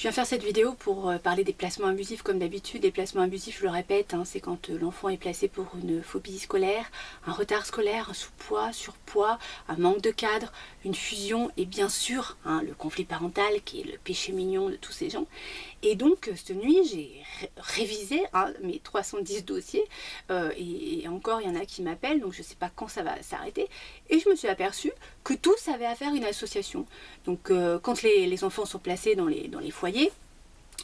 Je viens faire cette vidéo pour parler des placements abusifs comme d'habitude. Les placements abusifs, je le répète, c'est quand l'enfant est placé pour une phobie scolaire, un retard scolaire, un sous-poids, surpoids, un manque de cadre, une fusion et bien sûr le conflit parental qui est le péché mignon de tous ces gens. Et donc cette nuit, j'ai révisé mes 310 dossiers et encore il y en a qui m'appellent, donc je ne sais pas quand ça va s'arrêter. Et je me suis aperçue que tous avaient affaire à une association. Donc quand les enfants sont placés dans les foyers,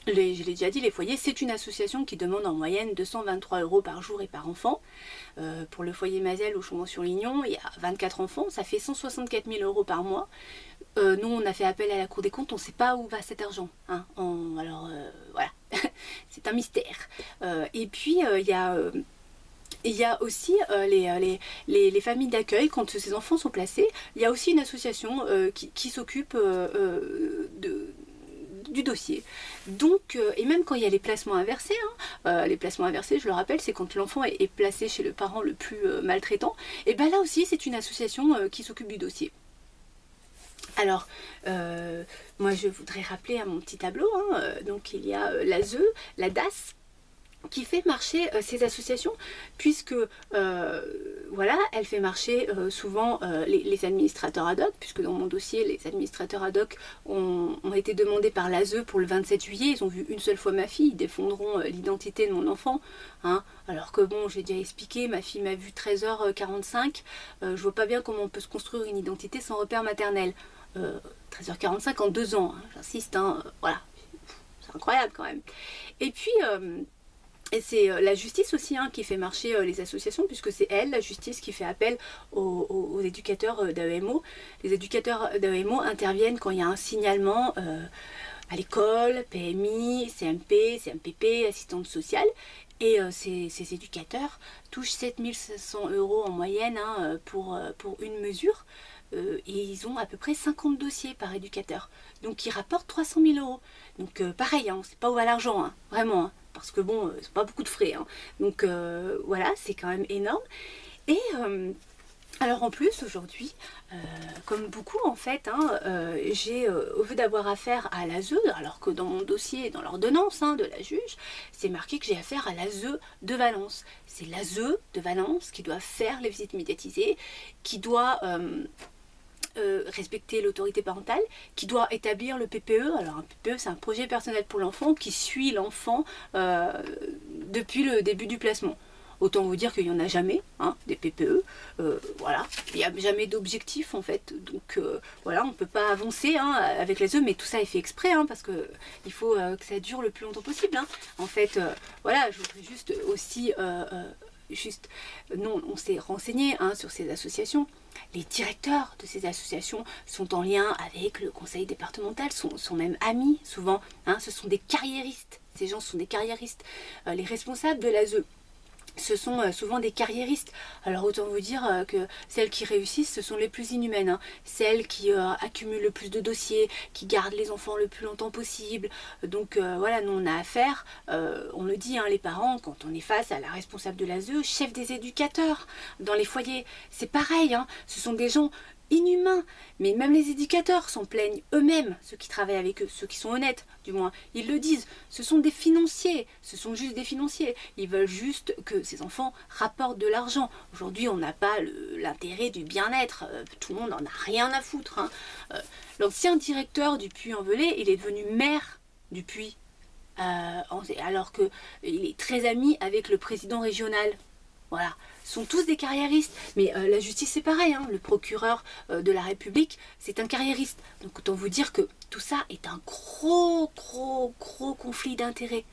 je l'ai déjà dit, les foyers, c'est une association qui demande en moyenne 223 € par jour et par enfant. Pour le foyer Mazel au Chambon-sur-Lignon, il y a 24 enfants, ça fait 164 000 € par mois. Nous, on a fait appel à la Cour des comptes, on ne sait pas où va cet argent. Alors, voilà, c'est un mystère. Et puis, il y a aussi les familles d'accueil, quand ces enfants sont placés, il y a aussi une association qui s'occupe du dossier. Donc, et même quand il y a les placements inversés, les placements inversés, je le rappelle, c'est quand l'enfant est placé chez le parent le plus maltraitant, et bien là aussi, c'est une association qui s'occupe du dossier. Alors, moi je voudrais rappeler à mon petit tableau, donc il y a l'ASE, la DAS, qui fait marcher ces associations, puisque voilà, elle fait marcher souvent les administrateurs ad hoc, puisque dans mon dossier, les administrateurs ad hoc ont été demandés par l'ASE pour le 27 juillet, ils ont vu une seule fois ma fille, ils défendront l'identité de mon enfant, alors que bon, j'ai déjà expliqué, ma fille m'a vu 13h45, je vois pas bien comment on peut se construire une identité sans repère maternel. 13h45 en 2 ans, j'insiste, voilà, c'est incroyable quand même. Et puis, et c'est la justice aussi qui fait marcher les associations, puisque c'est elle, la justice, qui fait appel aux éducateurs d'AEMO. Les éducateurs d'AEMO interviennent quand il y a un signalement à l'école, PMI, CMP, CMPP, assistante sociale. Et ces éducateurs touchent 7 500 € en moyenne pour une mesure. Et ils ont à peu près 50 dossiers par éducateur. Donc ils rapportent 300 000 €. Donc pareil, on ne sait pas où va l'argent, vraiment. Parce que bon, c'est pas beaucoup de frais. Donc voilà, c'est quand même énorme. Et alors en plus, aujourd'hui, comme beaucoup en fait, j'ai, au lieu d'avoir affaire à l'ASE, alors que dans mon dossier, dans l'ordonnance de la juge, c'est marqué que j'ai affaire à l'ASE de Valence. C'est l'ASE de Valence qui doit faire les visites médiatisées, qui doit respecter l'autorité parentale, qui doit établir le PPE. Alors un PPE, c'est un projet personnel pour l'enfant qui suit l'enfant depuis le début du placement. Autant vous dire qu'il n'y en a jamais, des PPE, voilà, il n'y a jamais d'objectif en fait, donc voilà, on ne peut pas avancer avec les œufs, mais tout ça est fait exprès, parce que il faut que ça dure le plus longtemps possible, en fait, voilà, je voudrais juste aussi, non, on s'est renseigné sur ces associations. Les directeurs de ces associations sont en lien avec le conseil départemental, sont même amis souvent, ce sont des carriéristes, ces gens sont des carriéristes. Les responsables de l'ASE, ce sont souvent des carriéristes. Alors autant vous dire que celles qui réussissent, ce sont les plus inhumaines. Celles qui accumulent le plus de dossiers, qui gardent les enfants le plus longtemps possible. Donc voilà, nous on a affaire, on le dit, les parents, quand on est face à la responsable de l'ASE, chef des éducateurs dans les foyers, c'est pareil, ce sont des gens inhumains, mais même les éducateurs s'en plaignent eux-mêmes, ceux qui travaillent avec eux, ceux qui sont honnêtes, du moins, ils le disent, ce sont des financiers, ce sont juste des financiers, ils veulent juste que ces enfants rapportent de l'argent. Aujourd'hui, on n'a pas l'intérêt du bien-être, tout le monde n'en a rien à foutre. L'ancien directeur du Puy-en-Velay, il est devenu maire du Puy, alors qu'il est très ami avec le président régional. Voilà, sont tous des carriéristes, mais la justice c'est pareil, le procureur de la République c'est un carriériste, donc autant vous dire que tout ça est un gros conflit d'intérêts.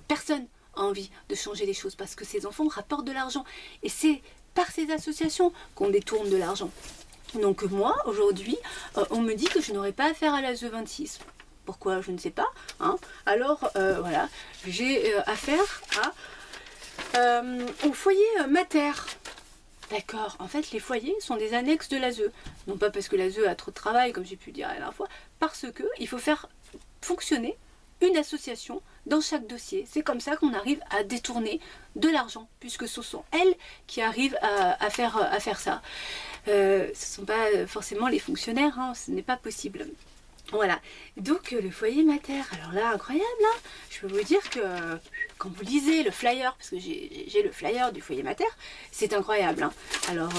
Personne n'a envie de changer les choses parce que ces enfants rapportent de l'argent, et c'est par ces associations qu'on détourne de l'argent. Donc moi, aujourd'hui, on me dit que je n'aurai pas affaire à l'ASE 26. Pourquoi? Je ne sais pas. Alors, voilà, j'ai affaire au foyer mater. D'accord, en fait les foyers sont des annexes de l'ASE. Non pas parce que l'ASE a trop de travail, comme j'ai pu dire la dernière fois, parce qu'il faut faire fonctionner une association dans chaque dossier. C'est comme ça qu'on arrive à détourner de l'argent, puisque ce sont elles qui arrivent à faire ça. Ce ne sont pas forcément les fonctionnaires, ce n'est pas possible. Voilà, donc le foyer mater, alors là, incroyable, hein. Je peux vous dire que quand vous lisez le flyer, parce que j'ai le flyer du foyer mater, c'est incroyable, hein. Alors,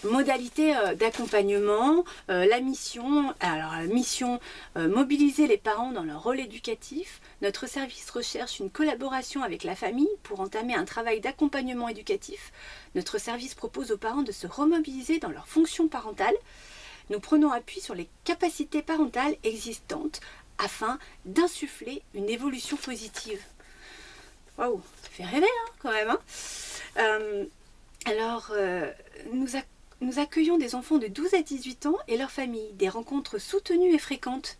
modalité d'accompagnement, la mission, alors la mission, mobiliser les parents dans leur rôle éducatif. Notre service recherche une collaboration avec la famille pour entamer un travail d'accompagnement éducatif. Notre service propose aux parents de se remobiliser dans leur fonction parentale. Nous prenons appui sur les capacités parentales existantes afin d'insuffler une évolution positive. Waouh, ça fait rêver hein, quand même. Hein. Alors, nous accueillons des enfants de 12 à 18 ans et leurs familles, des rencontres soutenues et fréquentes.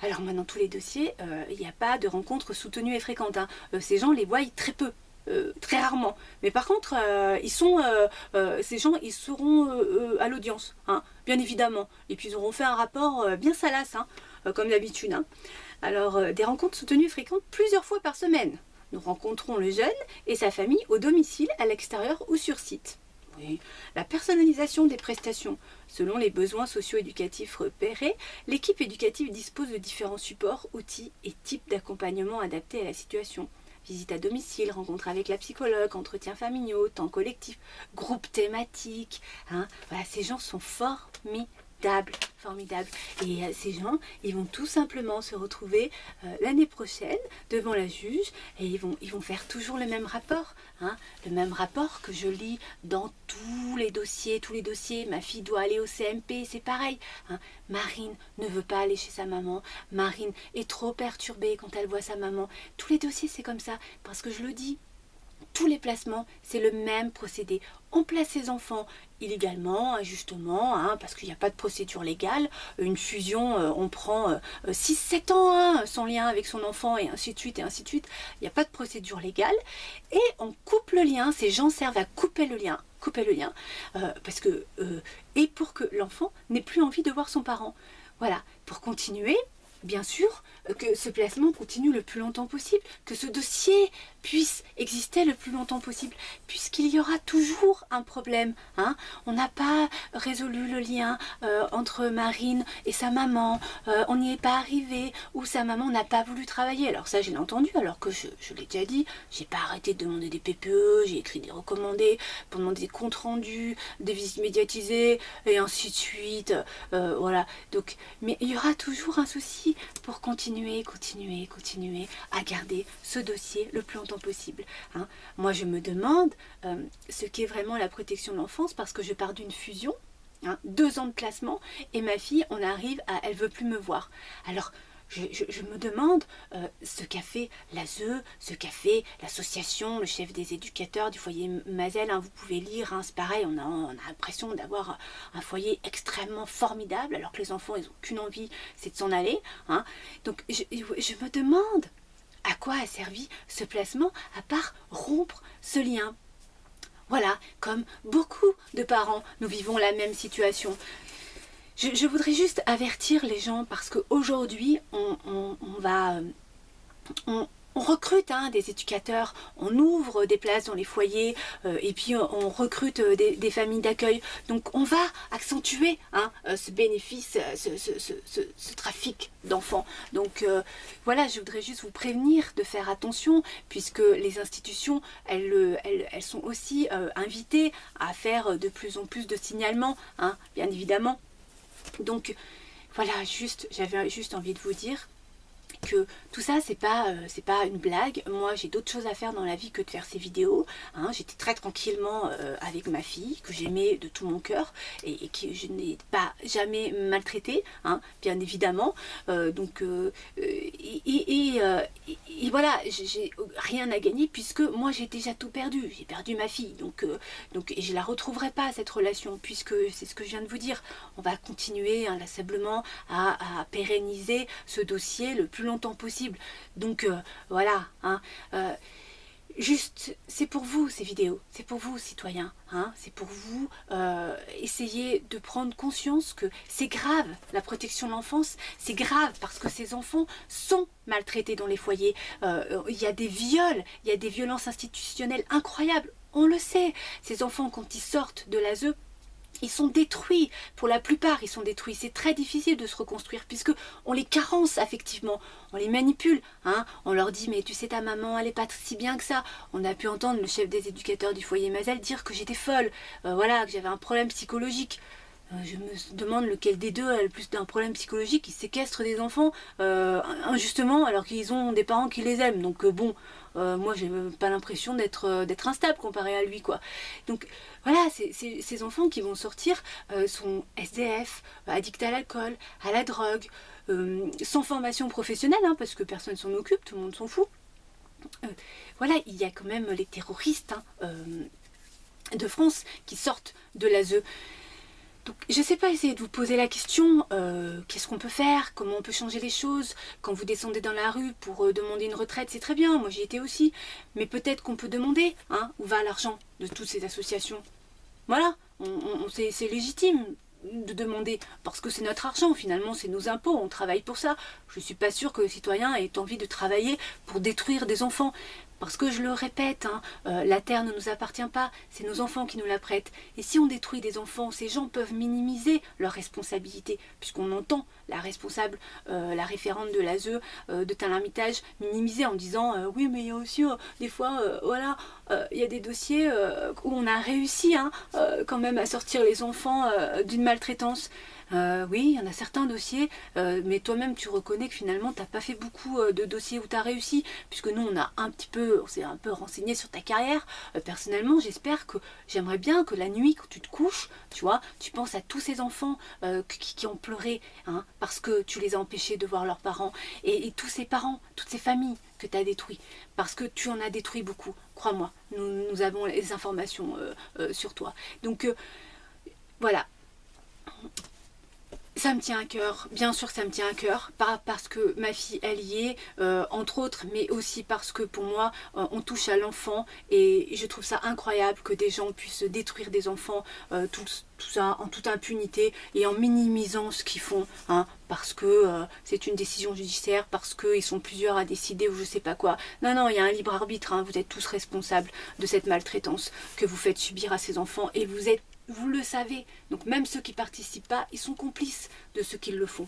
Alors moi, dans tous les dossiers, il n'y a pas de rencontres soutenues et fréquentes. Hein. Ces gens les voient très peu. Très rarement. Mais par contre, ces gens, ils seront à l'audience, hein, bien évidemment. Et puis ils auront fait un rapport bien salace, hein, comme d'habitude. Hein. Alors, des rencontres soutenues et fréquentes plusieurs fois par semaine. Nous rencontrons le jeune et sa famille au domicile, à l'extérieur ou sur site. Oui. La personnalisation des prestations. Selon les besoins socio-éducatifs repérés, l'équipe éducative dispose de différents supports, outils et types d'accompagnement adaptés à la situation. Visite à domicile, rencontre avec la psychologue, entretiens familiaux, temps collectif, groupe thématique. Hein. Voilà, ces gens sont formidables. Et ces gens, ils vont tout simplement se retrouver l'année prochaine devant la juge et ils vont faire toujours le même rapport. Hein. Le même rapport que je lis dans tous les dossiers. Ma fille doit aller au CMP, c'est pareil. Hein. Marine ne veut pas aller chez sa maman. Marine est trop perturbée quand elle voit sa maman. Tous les dossiers, c'est comme ça. Parce que je le dis, tous les placements, c'est le même procédé. On place ses enfants illégalement, injustement, hein, parce qu'il n'y a pas de procédure légale. Une fusion, on prend 6-7 ans hein, sans lien avec son enfant, et ainsi de suite, et ainsi de suite. Il n'y a pas de procédure légale. Et on coupe le lien, ces gens servent à couper le lien, parce que, et pour que l'enfant n'ait plus envie de voir son parent. Voilà, pour continuer, bien sûr, que ce placement continue le plus longtemps possible, que ce dossier puisse exister le plus longtemps possible, puisqu'il y aura toujours un problème. Hein. On n'a pas résolu le lien entre Marine et sa maman, on n'y est pas arrivé, ou sa maman n'a pas voulu travailler. Alors ça, je l'ai entendu, alors que je l'ai déjà dit, j'ai pas arrêté de demander des PPE, j'ai écrit des recommandés pour demander des comptes rendus, des visites médiatisées, et ainsi de suite. Voilà. Donc, mais il y aura toujours un souci pour continuer à garder ce dossier le plus longtemps possible. Hein. Moi, je me demande ce qu'est vraiment la protection de l'enfance parce que je pars d'une fusion, hein, 2 ans de placement, et ma fille, on arrive à... Elle veut plus me voir. Alors, je me demande ce qu'a fait l'ASE, ce qu'a fait l'association, le chef des éducateurs du foyer Mazel. Hein, vous pouvez lire, hein, c'est pareil, on a l'impression d'avoir un foyer extrêmement formidable, alors que les enfants, ils n'ont qu'une envie, c'est de s'en aller. Hein. Donc je me demande à quoi a servi ce placement, à part rompre ce lien. Voilà, comme beaucoup de parents, nous vivons la même situation. Je voudrais juste avertir les gens parce qu'aujourd'hui, on recrute hein, des éducateurs, on ouvre des places dans les foyers et puis on recrute des familles d'accueil. Donc on va accentuer hein, ce bénéfice, ce trafic d'enfants. Donc voilà, je voudrais juste vous prévenir de faire attention puisque les institutions, elles sont aussi invitées à faire de plus en plus de signalements, hein, bien évidemment. Donc voilà, j'avais juste envie de vous dire que tout ça c'est pas une blague. Moi j'ai d'autres choses à faire dans la vie que de faire ces vidéos. Hein. J'étais très tranquillement avec ma fille que j'aimais de tout mon cœur et que je n'ai pas jamais maltraitée, hein, bien évidemment. Et voilà, j'ai rien à gagner puisque moi j'ai déjà tout perdu. J'ai perdu ma fille, donc et je la retrouverai pas cette relation puisque c'est ce que je viens de vous dire. On va continuer inlassablement à pérenniser ce dossier le plus longtemps possible. Donc voilà, hein, juste, c'est pour vous ces vidéos, c'est pour vous citoyens, hein, c'est pour vous essayer de prendre conscience que c'est grave, la protection de l'enfance, c'est grave parce que ces enfants sont maltraités dans les foyers, il y a des viols, il y a des violences institutionnelles incroyables, on le sait, ces enfants quand ils sortent de l'ASE, ils sont détruits, pour la plupart ils sont détruits, c'est très difficile de se reconstruire puisque on les carence affectivement, on les manipule, hein, on leur dit mais tu sais ta maman elle est pas si bien que ça, on a pu entendre le chef des éducateurs du foyer Mazel dire que j'étais folle, voilà, que j'avais un problème psychologique. Je me demande lequel des deux a le plus d'un problème psychologique. Ils séquestrent des enfants injustement alors qu'ils ont des parents qui les aiment. Donc bon, moi j'ai pas l'impression d'être instable comparé à lui quoi. Donc voilà, ces enfants qui vont sortir sont SDF, addicts à l'alcool, à la drogue, sans formation professionnelle hein, parce que personne s'en occupe, tout le monde s'en fout. Voilà, il y a quand même les terroristes hein, de France qui sortent de l'ASE. Donc, je ne sais pas, essayez de vous poser la question, qu'est-ce qu'on peut faire, comment on peut changer les choses. Quand vous descendez dans la rue pour demander une retraite, c'est très bien, moi j'y étais aussi. Mais peut-être qu'on peut demander, hein, où va l'argent de toutes ces associations. Voilà, c'est légitime de demander, parce que c'est notre argent, finalement c'est nos impôts, on travaille pour ça. Je ne suis pas sûre que le citoyen ait envie de travailler pour détruire des enfants. Parce que je le répète, hein, la terre ne nous appartient pas, c'est nos enfants qui nous la prêtent. Et si on détruit des enfants, ces gens peuvent minimiser leurs responsabilités, puisqu'on entend la responsable, la référente de l'ASE, de Tain-l'Hermitage, minimiser en disant oui mais il y a aussi des fois, voilà, il y a des dossiers où on a réussi hein, quand même à sortir les enfants d'une maltraitance. Oui, il y en a certains dossiers, mais toi-même tu reconnais que finalement tu n'as pas fait beaucoup de dossiers où tu as réussi, puisque nous on s'est un peu renseigné sur ta carrière. Personnellement, j'aimerais bien que la nuit quand tu te couches, tu vois, tu penses à tous ces enfants qui ont pleuré, hein, parce que tu les as empêchés de voir leurs parents, et tous ces parents, toutes ces familles que tu as détruits, parce que tu en as détruit beaucoup, crois-moi, nous avons les informations sur toi. Donc voilà. Ça me tient à cœur, bien sûr que ça me tient à cœur, pas parce que ma fille elle y est, entre autres, mais aussi parce que pour moi on touche à l'enfant et je trouve ça incroyable que des gens puissent détruire des enfants, tout ça en toute impunité et en minimisant ce qu'ils font, hein, parce que c'est une décision judiciaire, parce qu'ils sont plusieurs à décider ou je sais pas quoi. Non, non, il y a un libre arbitre, hein, vous êtes tous responsables de cette maltraitance que vous faites subir à ces enfants et vous le savez, donc même ceux qui ne participent pas, ils sont complices de ceux qui le font.